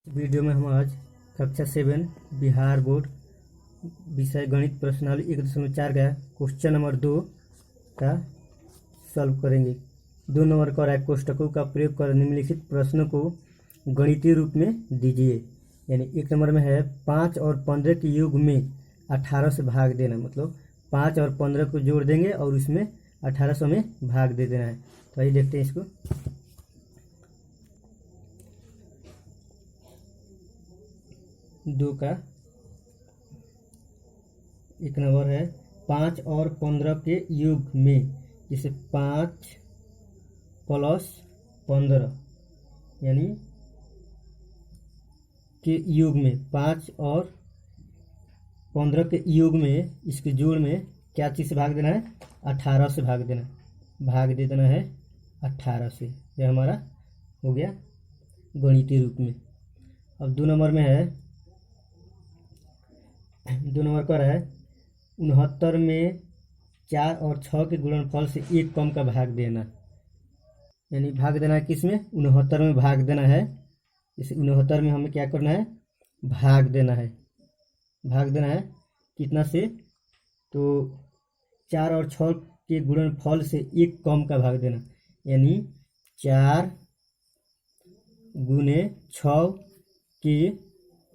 Video में हम आज कक्षा 7 बिहार बोर्ड विषय गणित प्रश्नावली 1.4 का क्वेश्चन नंबर 2 का सॉल्व करेंगे। 2 नंबर का है कोष्टकों का प्रयोग कर निम्नलिखित प्रश्नों को गणितीय रूप में दीजिए। यानी 1 नंबर में है 5 और 15 के योग में 18 से भाग देना, मतलब 5 और 15 को जोड़ देंगे और उसमें 1800 में भाग दे देना है। तो आइए देखते हैं इसको। दो का 1 नंबर है 5 और 15 के योग में, जैसे 5 प्लस 15 यानी के योग में 5 और 15 के योग में इसके जोड़ में क्या चीज़ से भाग देना है? 18 से भाग देना, भाग दे देना है 18 से। यह हमारा हो गया गणितीय रूप में। अब 2 नंबर में है 2 नंबर का है 69 में 4 और 6 के गुणनफल से 1 कम का भाग देना। यानी भाग देना है किस में? 69 में भाग देना है। जैसे 69 में हमें क्या करना है? भाग देना है। भाग देना है कितना से? तो 4 और 6 के गुणनफल से 1 कम का भाग देना, यानी 4 गुने 6 के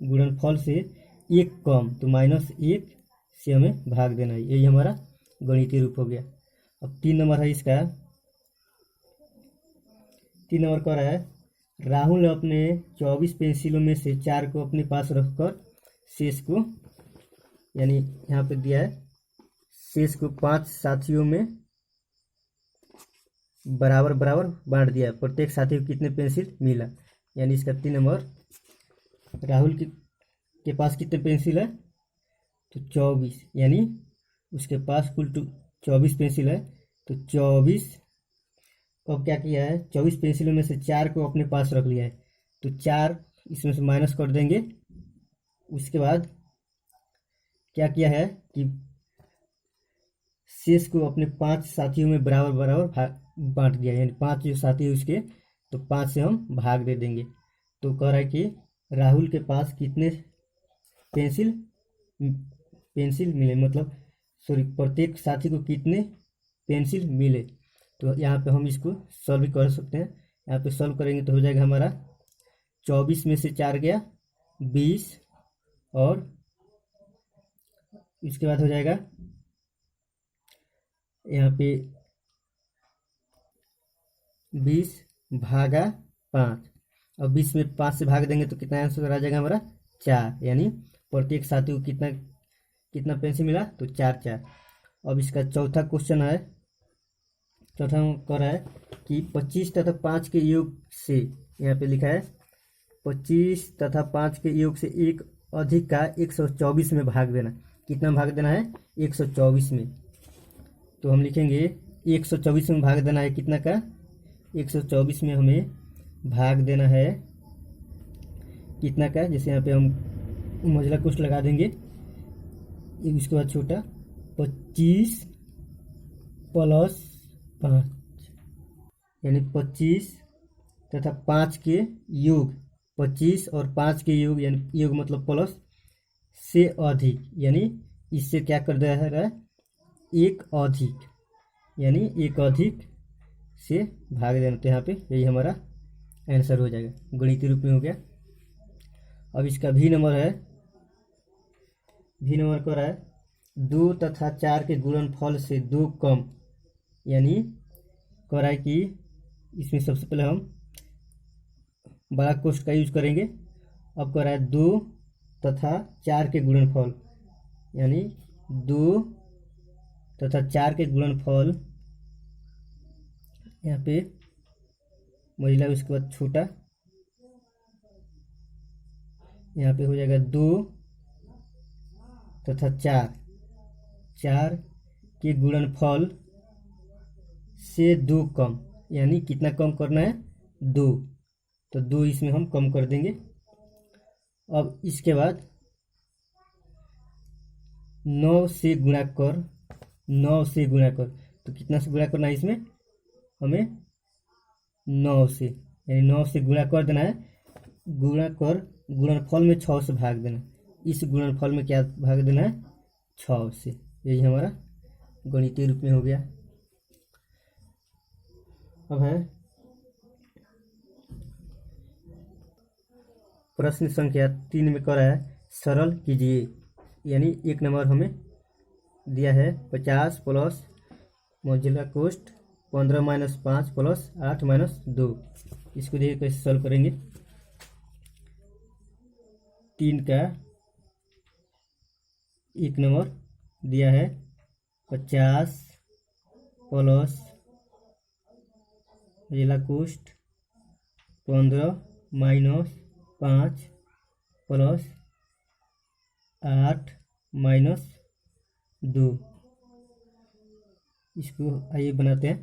गुणनफल से 1 कम, तो -1 से हमें भाग देना है। यही हमारा गणितीय रूप हो गया। अब 3 नंबर है इसका। 3 नंबर का है राहुल अपने 24 पेंसिलों में से 4 को अपने पास रखकर शेष को, यानी यहाँ पे दिया है शेष को 5 साथियों में बराबर बराबर बांट दिया है। प्रत्येक साथी को कितने पेंसिल मिला? यानी इसका 3 नंबर, राहुल के पास कितने पेंसिल है? तो 24, यानी उसके पास कुल 24 पेंसिल है। तो 24 को क्या किया है? 24 पेंसिलों में से 4 को अपने पास रख लिया है। तो 4 इसमें से माइनस कर देंगे। उसके बाद क्या किया है कि शेष को अपने 5 साथियों में बराबर बराबर बांट दिया, यानी 5 जो साथी है उसके, तो 5 से हम भाग दे देंगे। तो कह रहा है कि राहुल के पास कितने पेंसिल मिले, मतलब सॉरी प्रत्येक साथी को कितने पेंसिल मिले। तो यहाँ पे हम इसको सॉल्व भी कर सकते हैं। यहाँ पे सॉल्व करेंगे तो हो जाएगा हमारा 24 में से 4 गया 20, और इसके बाद हो जाएगा यहाँ पे 20 भागा 5। अब 20 में 5 से भाग देंगे तो कितना आंसर आ जाएगा हमारा? 4, यानी प्रत्येक साथी को कितना पेंसिल मिला? तो 4। अब इसका चौथा क्वेश्चन है। चौथा कह रहा है कि 25 तथा 5 के योग से, यहाँ पे लिखा है 25 तथा 5 के योग से एक अधिक का 124 में भाग देना। कितना भाग देना है? 124 में। तो हम लिखेंगे 124 में भाग देना है कितना का? 124 में हमें भाग देना है कितना का? जैसे यहाँ पे हम मझला कुछ लगा देंगे, उसके बाद छोटा 25 प्लस 5, यानी 25 तथा 5 के योग, 25 और 5 के योग, यानी योग मतलब प्लस से अधिक, यानी इससे क्या कर दे रहा है? एक अधिक, यानी एक अधिक से भाग देना। तो यहाँ पे यही हमारा आंसर हो जाएगा, गणितीय रूप में हो गया। अब इसका भी नंबर है। भी नंबर कर रहा है 2 तथा 4 के गुणनफल से 2 कम, यानी कह रहा है कि इसमें सबसे पहले हम बड़ा कोष्ठ का यूज करेंगे। अब कह रहा है 2 तथा 4 के गुणनफल, यानी 2 तथा 4 के गुणनफल, यहाँ पे महिला, उसके बाद छोटा, यहाँ पे हो जाएगा 2 तथा 4 के गुणनफल से 2 कम, यानी कितना कम करना है? 2। तो 2 इसमें हम कम कर देंगे। अब इसके बाद 9 से गुणा कर, 9 से गुणा कर, तो कितना से गुणा करना है इसमें? हमें 9 से, यानी 9 से गुणा कर देना है। गुणा कर गुणनफल में 6 से भाग देना। इस गुणनफल में क्या भाग देना है? 6 से। यही हमारा गणितीय रूप में हो गया। अब है प्रश्न संख्या 3 में कह रहा है सरल कीजिए, यानी 1 नंबर हमें दिया है 50 प्लस मौजूदा कोष्ठ 15 माइनस 5 प्लस 8 माइनस 2। इसको देखिए कैसे सॉल्व करेंगे। 3 का 1 नंबर दिया है 50 प्लस मौजूदा कोष्ठ 15 माइनस 5 प्लस 8 माइनस 2। इसको आइए बनाते हैं।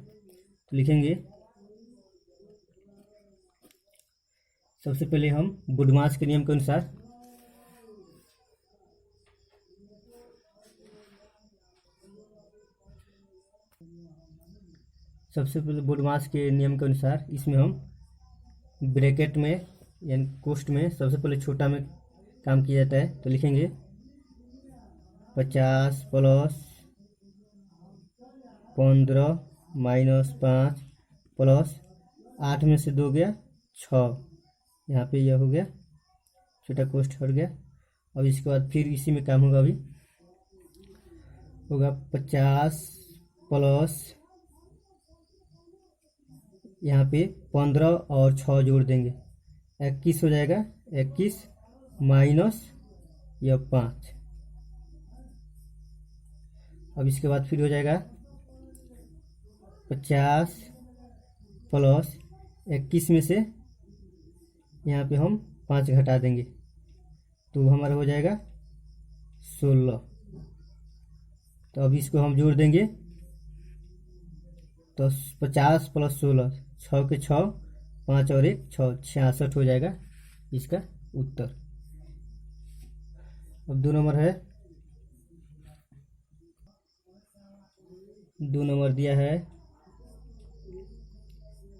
तो लिखेंगे सबसे पहले हम बुडमास के नियम के अनुसार इसमें हम ब्रैकेट में यानी कोष्ठ में सबसे पहले छोटा में काम किया जाता है। तो लिखेंगे 50 प्लस 15 माइनस 5 प्लस 8 में से 2 गया 6, यहाँ पे यह हो गया, छोटा कोष्ठ हट गया। अब इसके बाद फिर इसी में काम होगा। अभी होगा 50 प्लस यहाँ पे 15 और 6 जोड़ देंगे 21 हो जाएगा। 21 माइनस यह 5। अब इसके बाद फिर हो जाएगा 50 प्लस 21 में से यहाँ पे हम 5 घटा देंगे तो हमारा हो जाएगा 16। तो अब इसको हम जोड़ देंगे तो 50 प्लस 16 6 के 6 5 और 1 6 66 हो जाएगा इसका उत्तर। अब 2 नंबर है, 2 नंबर दिया है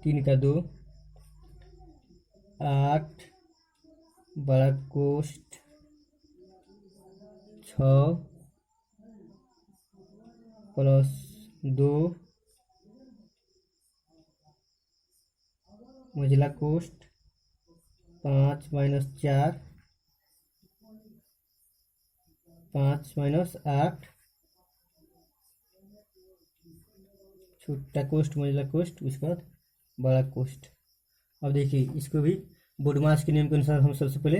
3 का 2 8 बड़ा कोष्ठ 6 प्लस 2 मझला कोष्ठ 5 माइनस 4 5 माइनस 8 छोटा कोष्ठ मझला कोष्ठ, उसके बाद बड़ा कोष्ठ। अब देखिए इसको भी बुडमास के नियम के अनुसार हम सबसे पहले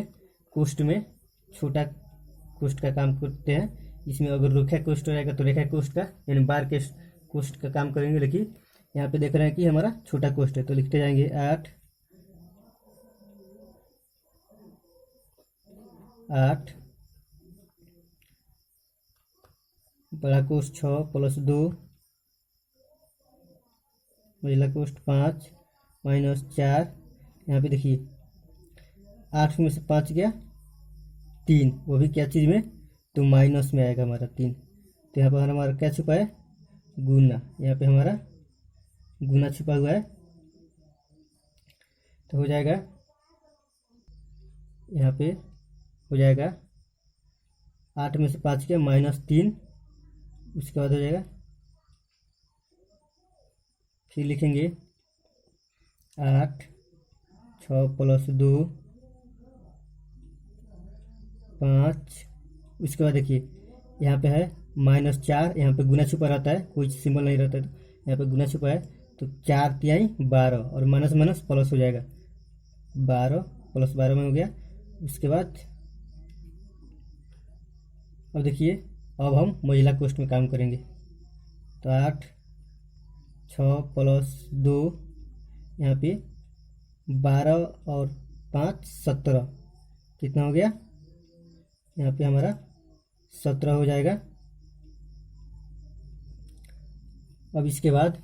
कोष्ठ में छोटा कोष्ठ का काम करते हैं। इसमें अगर रेखा कोष्ठ रहेगा तो रेखा कोष्ठ का यानी बार के कोष्ठ का काम करेंगे। लेकिन यहाँ पे देख रहे हैं कि हमारा छोटा कोष्ठ है तो लिखते जाएंगे 8 बड़ा कोष्ठ 6 प्लस 2 मझला कोष्ठ 5 माइनस 4। यहाँ पे देखिए 8 में से 5 गया 3, वो भी क्या चीज़ में तो माइनस में आएगा हमारा 3। तो यहाँ पर हमारा क्या छुपा है? गुना। यहाँ पे हमारा गुना छुपा हुआ है तो हो जाएगा, यहाँ पे हो जाएगा 8 में से 5 गया माइनस 3, उसके बाद हो जाएगा फिर लिखेंगे 8 6 प्लस 2 5। उसके बाद देखिए यहाँ पे है -4, यहाँ पे गुना छुपा रहता है, कोई सिंबल नहीं रहता है तो यहाँ पे गुना छुपा है तो 4 तिहाई 12 और माइनस माइनस प्लस हो जाएगा 12 प्लस 12 में हो गया। उसके बाद अब देखिए अब हम महिला कोष्ठ में काम करेंगे तो 8 6 प्लस 2 यहाँ पे 12 और 5 17, कितना हो गया? यहाँ पे हमारा 17 हो जाएगा। अब इसके बाद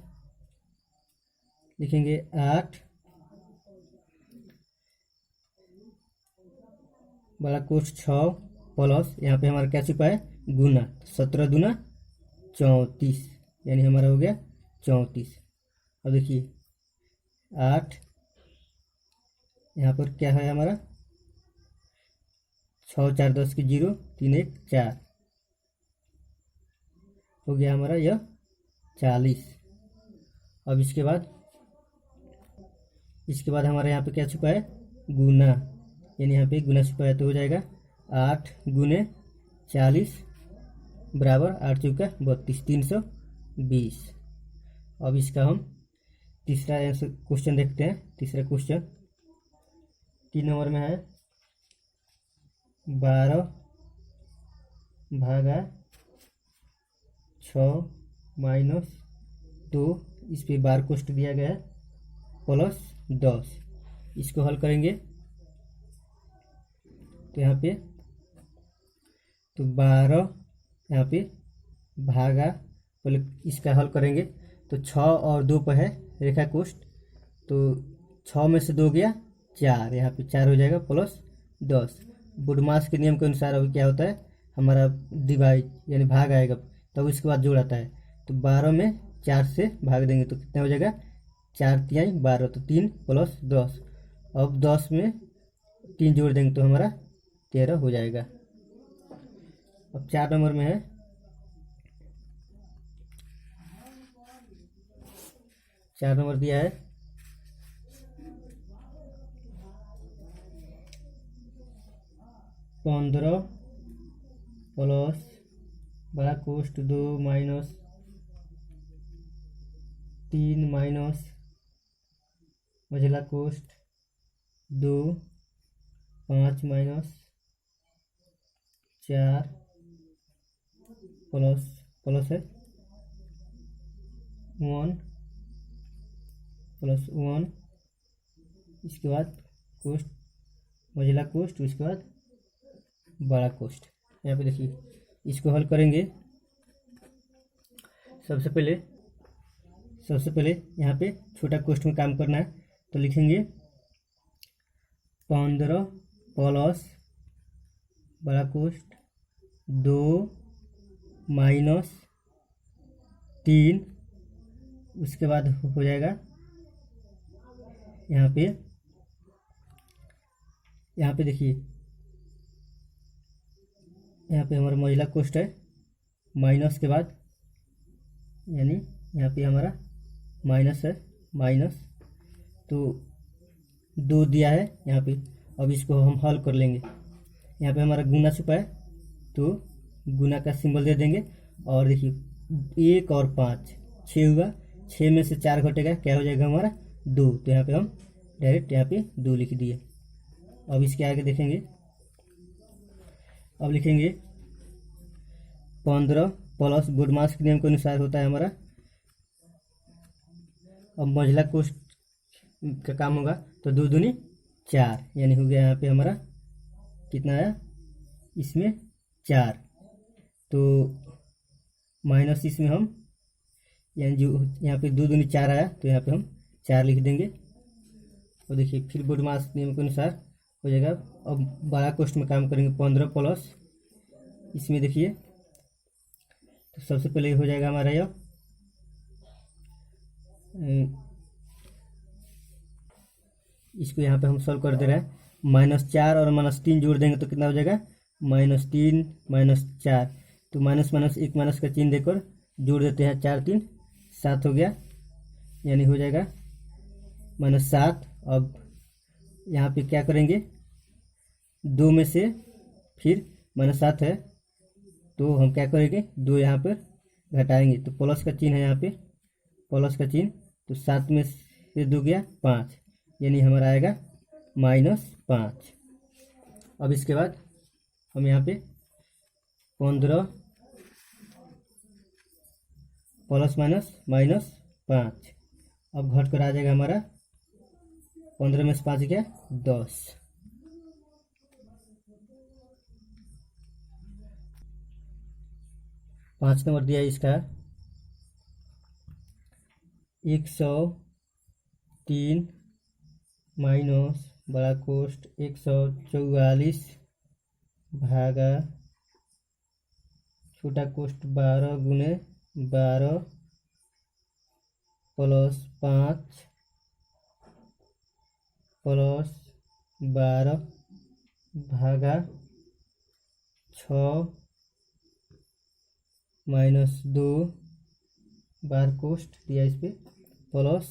लिखेंगे 8 बड़ा कोष्ठ 6 प्लस यहाँ पे हमारा क्या छुपा है? गुना। 17 दूना 34, यानी हमारा हो गया 34। अब देखिए 8 यहाँ पर क्या है हमारा छः चार 10 की 0, 3 1 4 हो गया हमारा यह 40। अब इसके बाद हमारे यहाँ पे क्या छुपा है, गुना, यानी यहाँ पे गुना छुपा है, तो हो जाएगा 8 गुने 40 बराबर 8 चौका 32, 320। अब इसका हम तीसरा आंसर क्वेश्चन देखते हैं। तीसरा क्वेश्चन 3 नंबर में है 12 भागा 6 माइनस 2, इस पे बार कोष्ट दिया गया है, प्लस 10। इसको हल करेंगे तो यहाँ पे तो 12 यहाँ पे भागा, पहले इसका हल करेंगे तो 6 और 2 पर है रेखा कोष्ट, तो 6 में से 2 गया 4, यहाँ पे 4 हो जाएगा प्लस 10। बुडमास के नियम के अनुसार अभी क्या होता है, हमारा डिवाइड यानी भाग आएगा तब इसके बाद जोड़ आता है, तो 12 में 4 से भाग देंगे तो कितना हो जाएगा, 4 तिहाई 12, तो 3 प्लस 10। अब 10 में 3 जोड़ देंगे तो हमारा 13 हो जाएगा। अब 4 नंबर में है 4 नंबर दिया है 15 प्लस बड़ा कोष्ट 2 माइनस 3 माइनस मझला कोष्ट 2, 5 माइनस 4 प्लस है 1 प्लस 1, इसके बाद कोष्ट मझला कोष्ट, उसके बाद बड़ा कोष्ट। यहाँ पे देखिए इसको हल करेंगे। सबसे पहले यहाँ पे छोटा कोष्ट में काम करना है, तो लिखेंगे 15 प्लस बड़ा कोष्ट 2 माइनस 3, उसके बाद हो जाएगा यहाँ पे देखिए यहाँ पे हमारा महिला कोष्ट है, माइनस के बाद यानी यहाँ पे हमारा माइनस है, माइनस तो 2 दिया है यहाँ पे। अब इसको हम हल कर लेंगे। यहाँ पे हमारा गुना छुपा है तो गुना का सिंबल दे देंगे, और देखिए 1 और 5 6 हुआ, 6 में से 4 घटेगा, क्या हो जाएगा हमारा 2, तो यहाँ पे हम डायरेक्ट यहाँ पे 2 लिख दिए। अब इसके आगे देखेंगे, अब लिखेंगे 15 प्लस बुडमास के नियम के अनुसार होता है हमारा, अब मझला कोष्ट का काम होगा तो 2 दूनी 4, यानी हो गया यहाँ पे हमारा कितना आया, इसमें 4, तो माइनस इसमें हम यानी जो यहाँ पे 2 दूनी 4 आया तो यहाँ पे हम 4 लिख देंगे। और देखिए फिर बुडमास नियम के अनुसार हो जाएगा। अब बड़ा कोष्ट में काम करेंगे 15 प्लस, इसमें देखिए तो सबसे पहले हो जाएगा हमारा यह इसको यहाँ पे हम सॉल्व कर दे रहे हैं, -4 और -3 जोड़ देंगे तो कितना हो जाएगा, -3 -4, तो माइनस माइनस एक माइनस का चिन्ह देकर जोड़ देते हैं, 4 3 7 हो गया, यानी हो जाएगा -7। अब यहाँ पे क्या करेंगे, 2 में से फिर -7 है तो हम क्या करेंगे, 2 यहाँ पर घटाएंगे तो प्लस का चिन्ह है, यहाँ पे प्लस का चिन्ह, तो 7 में से 2 गया 5, यानी हमारा आएगा -5। अब इसके बाद हम यहाँ पे 15 प्लस माइनस -5, अब घट कर आ जाएगा हमारा 15 में से 5 गया 10। पाँच नंबर दिया इसका 103 माइनस बड़ा कोष्ट 144 भागा छोटा कोष्ट 12 गुने 12 प्लस 5 प्लस 12 भागा -2 बार कोष्ठ दिया इस पर प्लस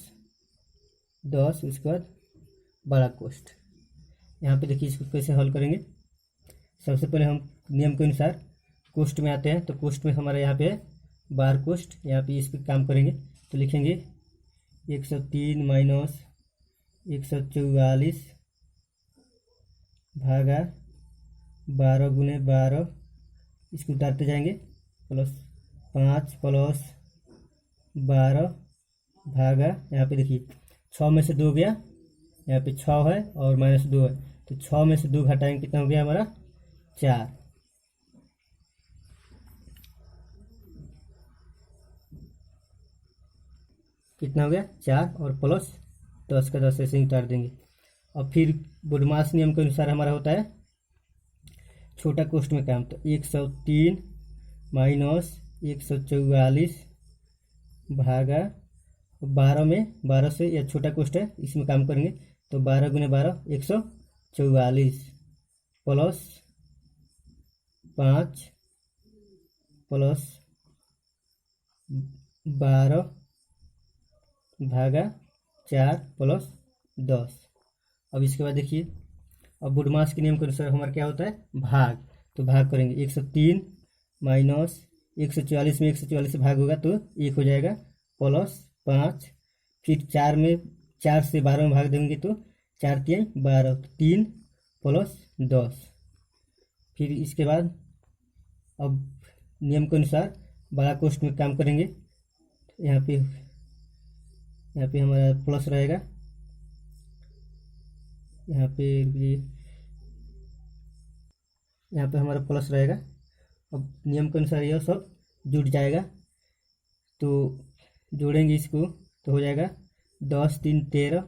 10, उसके बाद बड़ा कोष्ठ। यहाँ पे देखिए इसको कैसे हल करेंगे। सबसे पहले हम नियम के अनुसार कोष्ठ में आते हैं, तो कोष्ठ में हमारा यहाँ पे है बार कोष्ठ, यहाँ पे इस पर काम करेंगे तो लिखेंगे 103 माइनस 144 भागा 12 गुने 12, इसको उतारते जाएंगे प्लस 5 प्लस 12 भागा, यहाँ पे देखिए 6 में से 2 गया, यहाँ पे 6 है और -2 है, तो 6 में से 2 घटाएंगे कितना हो गया हमारा 4। कितना हो गया 4 और प्लस 10 का 10 ऐसे ही उतार देंगे। और फिर बोडमास नियम के अनुसार हमारा होता है छोटा कोष्ठ में काम, तो 103 माइनस 144 भागा 12 में 12 से, यह छोटा कोष्ठ है इसमें काम करेंगे, तो 12 गुने 12 144 प्लस 5 प्लस 12 भागा 4 प्लस 10। अब इसके बाद देखिए, अब बुडमास के नियम के अनुसार हमारा क्या होता है भाग, तो भाग करेंगे 103 माइनस 144 में 144 से भाग होगा तो 1 हो जाएगा, प्लस 5, फिर 4 में 4 से 12 में भाग देंगे तो 4 3 12, 3 प्लस 10। फिर इसके बाद अब नियम के अनुसार बड़ा कोष्ठ में काम करेंगे, यहाँ पे हमारा प्लस रहेगा, यहाँ पे हमारा प्लस रहेगा। अब नियम के अनुसार यह सब जुड़ जाएगा, तो जोड़ेंगे इसको तो हो जाएगा 10 3 13,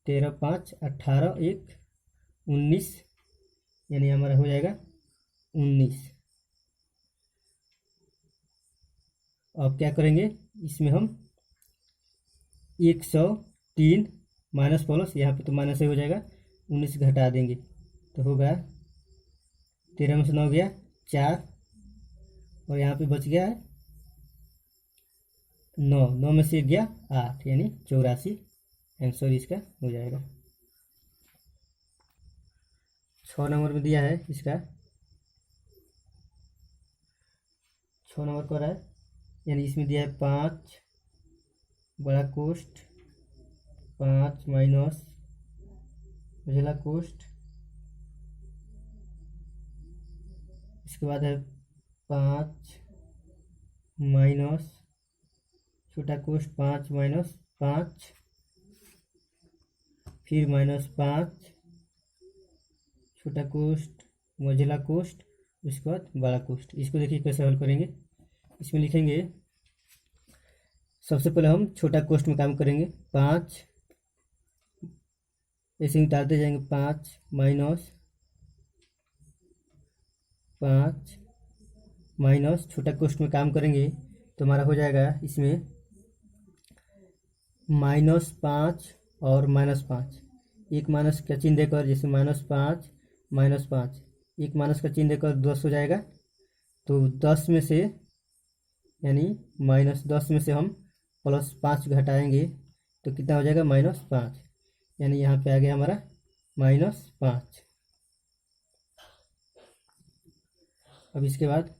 13 5 18, 1 19, यानी हमारा हो जाएगा 19। अब क्या करेंगे, इसमें हम 103 माइनस प्लस, यहाँ पे तो माइनस ही हो जाएगा, 19 घटा देंगे तो होगा 13 में से 9 गया 4, और यहाँ पे बच गया है 9, 9 में से 1 गया 8, यानी 84 आंसर इसका हो जाएगा। 6 नंबर में दिया है इसका, 6 नंबर पर है, यानी इसमें दिया है 5 बड़ा कोष्ठ 5 माइनस उजला कोष्ठ, इसके बाद है 5 माइनस छोटा कोष्ठ 5 माइनस 5, फिर -5 छोटा कोष्ठ मझला कोष्ठ, उसके बाद बड़ा कोष्ठ। इसको देखिए कैसे हल करेंगे। इसमें लिखेंगे सबसे पहले हम छोटा कोष्ठ में काम करेंगे, 5 ऐसे ही उतारते जाएंगे, 5 माइनस 5 माइनस छोटा कोष्ठ में काम करेंगे तो हमारा हो जाएगा इसमें -5 और -5, एक माइनस का चिन्ह देकर, जैसे -5 -5, एक माइनस का चिन्ह देकर 10 हो जाएगा, तो 10 में से यानी -10 में से हम +5 घटाएंगे तो कितना हो जाएगा -5, यानी यहाँ पे आ गया हमारा -5। अब इसके बाद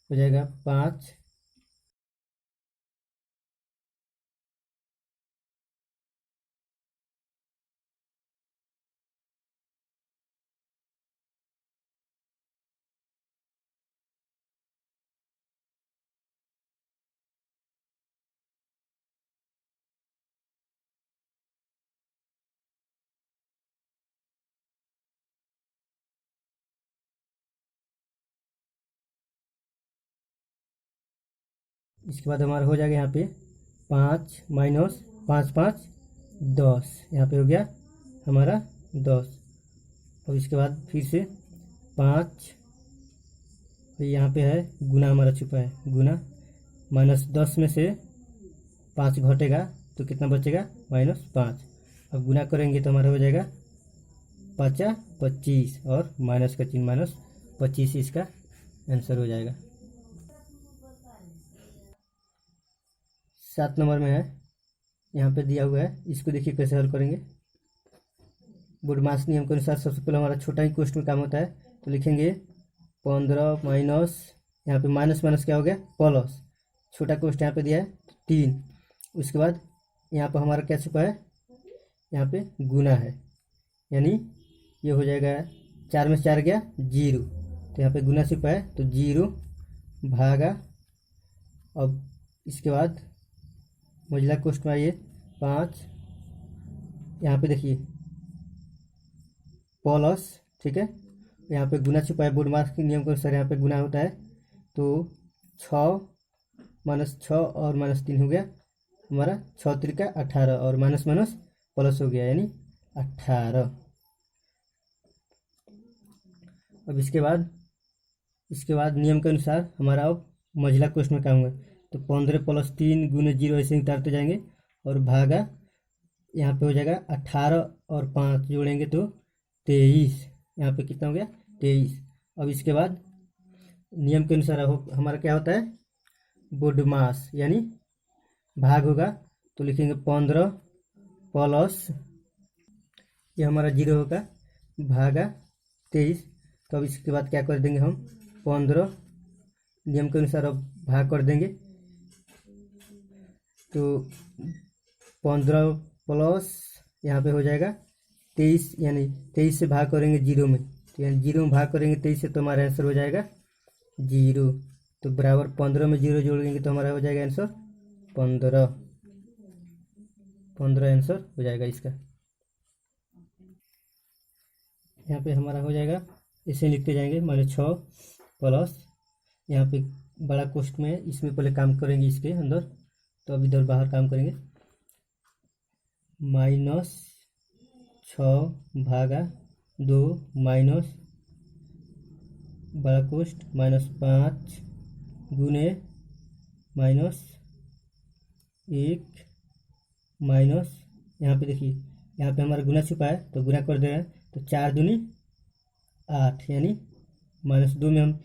हो जाएगा 5 इसके बाद हमारा हो जाएगा यहाँ पे 5 माइनस 5 5 10, यहाँ पे हो गया हमारा 10। अब इसके बाद फिर से 5, यहाँ पे है गुना हमारा छुपा है, गुना -10 में से 5 घटेगा तो कितना बचेगा -5। अब गुना करेंगे तो हमारा हो जाएगा पाँचा 25 और माइनस का चिन्ह -25 इसका आंसर हो जाएगा। 7 नंबर में है, यहाँ पे दिया हुआ है, इसको देखिए कैसे हल करेंगे। बुडमास नियम के अनुसार सबसे पहले हमारा छोटा ही कोष्ठ में काम होता है, तो लिखेंगे 15 माइनस, यहाँ पे माइनस माइनस क्या हो गया प्लस, छोटा कोष्ठ यहाँ पे दिया है 3। उसके बाद यहाँ पर हमारा क्या छुपा है, यहाँ पे गुना है, यानी ये हो जाएगा 4 में 4 गया 0, तो यहाँ पे गुना छुपा है तो 0 भागा। अब इसके बाद मझला कोष्ठ में आइए 5, यहाँ पे देखिए प्लस, ठीक है, यहाँ पे गुना छुपा है, बुडमास के नियम के अनुसार यहाँ पे गुना होता है, तो 6 -6 और -3 हो गया हमारा 6 त्रिका 18 और माइनस माइनस प्लस हो गया यानी 18। अब इसके बाद नियम के अनुसार हमारा अब मझला कोष्ठ में काम हुआ, तो 15 + 3 × 0 ऐसे ही उतारते जाएंगे और भागा, यहाँ पे हो जाएगा 18 और 5 जोड़ेंगे तो 23, यहाँ पे कितना हो गया 23। अब इसके बाद नियम के अनुसार हमारा क्या होता है बुडमास यानी भाग होगा, तो लिखेंगे 15 प्लस, ये हमारा 0 होगा, भागा 23। तो अब इसके बाद क्या कर देंगे हम 15, नियम के अनुसार अब भाग कर देंगे, तो 15 प्लस यहाँ पे हो जाएगा 23, यानी 23 से भाग करेंगे 0 में, तो यानी 0 में भाग करेंगे 23 से, तो हमारा आंसर हो जाएगा 0, तो बराबर 15 में 0 जोड़ेंगे तो हमारा हो जाएगा आंसर 15 आंसर हो जाएगा इसका। यहाँ पे हमारा हो जाएगा, इसे लिखते जाएंगे -6 प्लस, यहाँ पे बड़ा कोष्ठ में इसमें पहले काम करेंगे इसके अंदर, तो अब इधर बाहर काम करेंगे, -6 भागा 2 माइनस बड़ा कोष्ठ -5 गुने -1 माइनस, यहाँ पे देखिए यहाँ पे हमारा गुना छुपा है तो गुना कर दे रहे हैं, तो 4 दूनी 8 यानी -2 में हम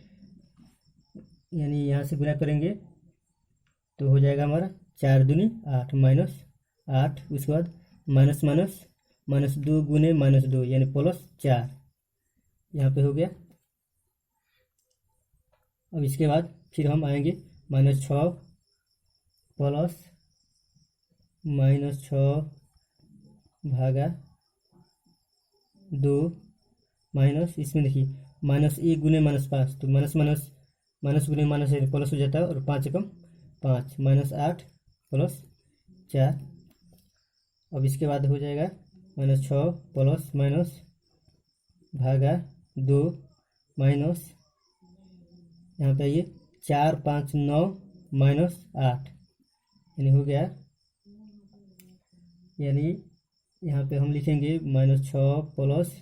यानी यहाँ से गुना करेंगे तो हो जाएगा हमारा 4 दूनी 8 -8। उसके बाद माइनस माइनस -2 गुने -2 यानी +4, यहाँ पे हो गया। अब इसके बाद फिर हम आएंगे -6 प्लस -6 भागा 2 माइनस, इसमें देखिए -1 गुने -5, तो माइनस माइनस माइनस गुने माइनस प्लस हो जाता है, और 5 एकम 5 -8 प्लस 4। अब इसके बाद हो जाएगा -6 प्लस माइनस भागा 2 माइनस, यहाँ पे आइए 4 5 9 -8 यानी हो गया, यानी यहाँ पे हम लिखेंगे -6 प्लस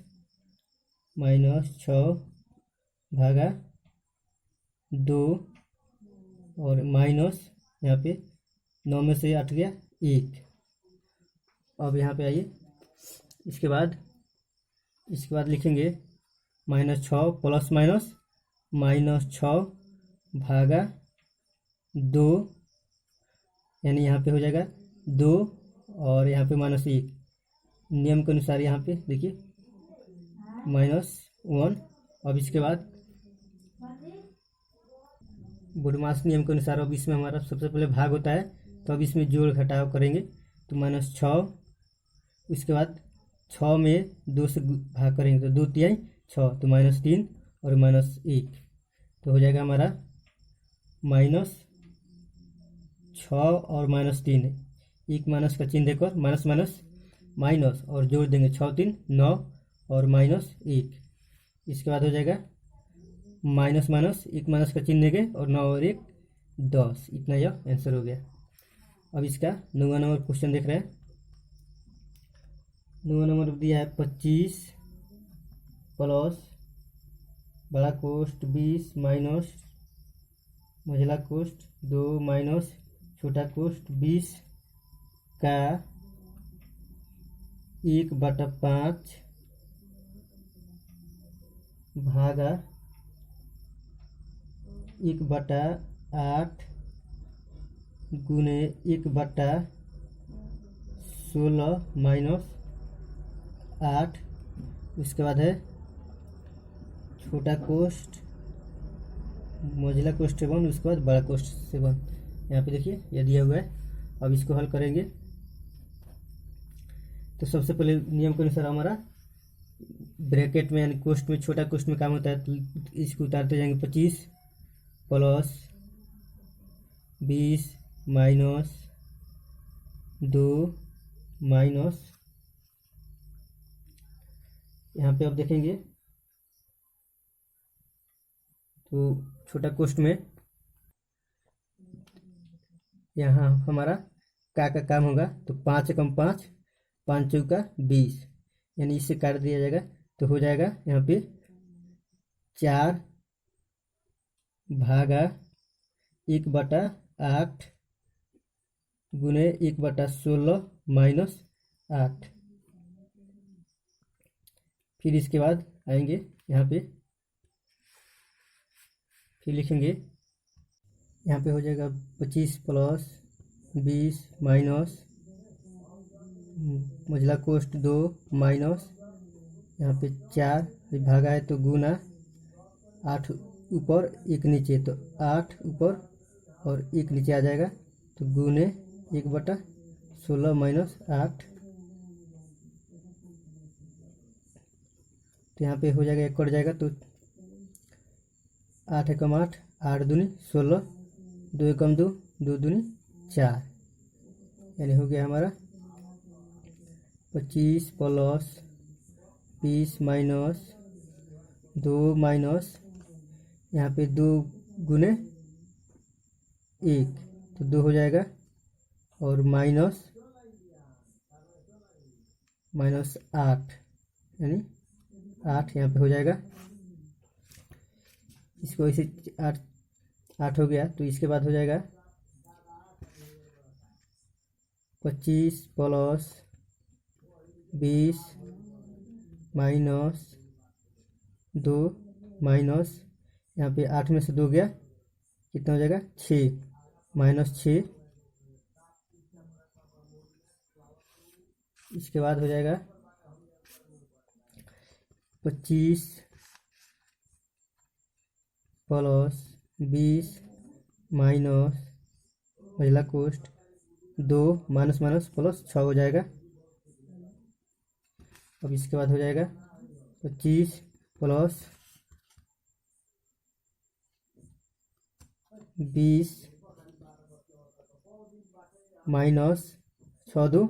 -6 भागा 2 और माइनस, यहाँ पे 9 में से 8 गया 1। अब यहाँ पे आइए, इसके बाद लिखेंगे -6 प्लस -6 भागा 2, यानी यहाँ पे हो जाएगा 2 और यहाँ पे -1, नियम के अनुसार यहाँ पे देखिए -1। अब इसके बाद बुडमास नियम के अनुसार अब इसमें हमारा सबसे पहले भाग होता है, तो अब इसमें जोड़ घटाव करेंगे, तो -6, उसके बाद 6 में 2 से भाग करेंगे तो 2 तिहाई 6, तो -3 और -1, तो हो जाएगा हमारा -6 और -3, एक माइनस का चिन्ह देकर माइनस माइनस माइनस और जोड़ देंगे 6 3 9 और -1, इसके बाद हो जाएगा माइनस माइनस, एक माइनस का चिन्ह देंगे और 9 और 1 10, इतना यह आंसर हो गया। अब इसका 9वां नंबर क्वेश्चन देख रहे हैं। 9वां नंबर दिया है 25 प्लस बड़ा कोष्ठ 20 माइनस मझला कोष्ठ 2 माइनस छोटा कोष्ठ 20 का 1/5 भागा 1/8 गुने 1/16 - 8। उसके बाद है छोटा कोष्ठ मोजिला कोष्ठ से बन, उसके बाद बड़ा कोष्ठ से बन। यहाँ पे देखिए यह दिया हुआ है। अब इसको हल करेंगे तो सबसे पहले नियम के अनुसार हमारा ब्रैकेट में यानी कोष्ठ में छोटा कोष्ठ में काम होता है, तो इसको उतारते जाएंगे। 25 प्लस 20 माइनस 2 माइनस, यहाँ पे आप देखेंगे तो छोटा कोष्ठ में यहाँ हमारा का काम होगा, तो 5 × 5 5 × 20 यानी इससे काट दिया जाएगा, तो हो जाएगा यहाँ पे 4 भागा 1/8 गुने 1/16 माइनस 8। फिर इसके बाद आएंगे यहाँ पे, फिर लिखेंगे यहाँ पे हो जाएगा 25 प्लस 20 माइनस मझला कोष्ठ 2 माइनस यहाँ पे 4 भागा है तो गुना 8 ऊपर 1 नीचे, तो 8 ऊपर और 1 नीचे आ जाएगा, तो गुने 1/16 माइनस 8। तो यहाँ पे हो जाएगा 1 कट जाएगा, तो 8 × 8 8 दूनी 16, 2 × 2 2 दूनी 4, यानी हो गया हमारा 25 प्लस 20 माइनस 2 माइनस यहाँ पे 2 गुने 1, तो 2 हो जाएगा, और माइनस 8 यानी 8 यहाँ पे हो जाएगा। इसको ऐसे 8 हो गया, तो इसके बाद हो जाएगा 25 प्लस 20 माइनस 2 माइनस यहाँ पे 8 में से 2 गया, कितना हो जाएगा 6 माइनस 6। इसके बाद हो जाएगा 25 प्लस 20 माइनस महिला कोष्ठ 2 माइनस माइनस प्लस 6 हो जाएगा। अब इसके बाद हो जाएगा 25 प्लस 20 माइनस 6 2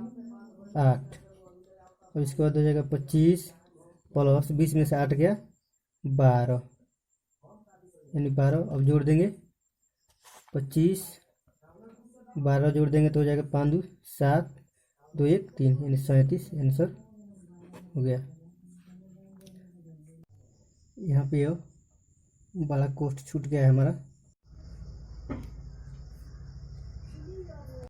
8। अब इसके बाद हो जाएगा 25 प्लस 20 में से 8 गया 12 यानी 12। अब जोड़ देंगे 25 12 जोड़ देंगे तो हो जाएगा 5 2 7 2 1 3 यानी 37 आंसर हो गया। यहाँ पे बड़ा कोष्ठ छूट गया है हमारा।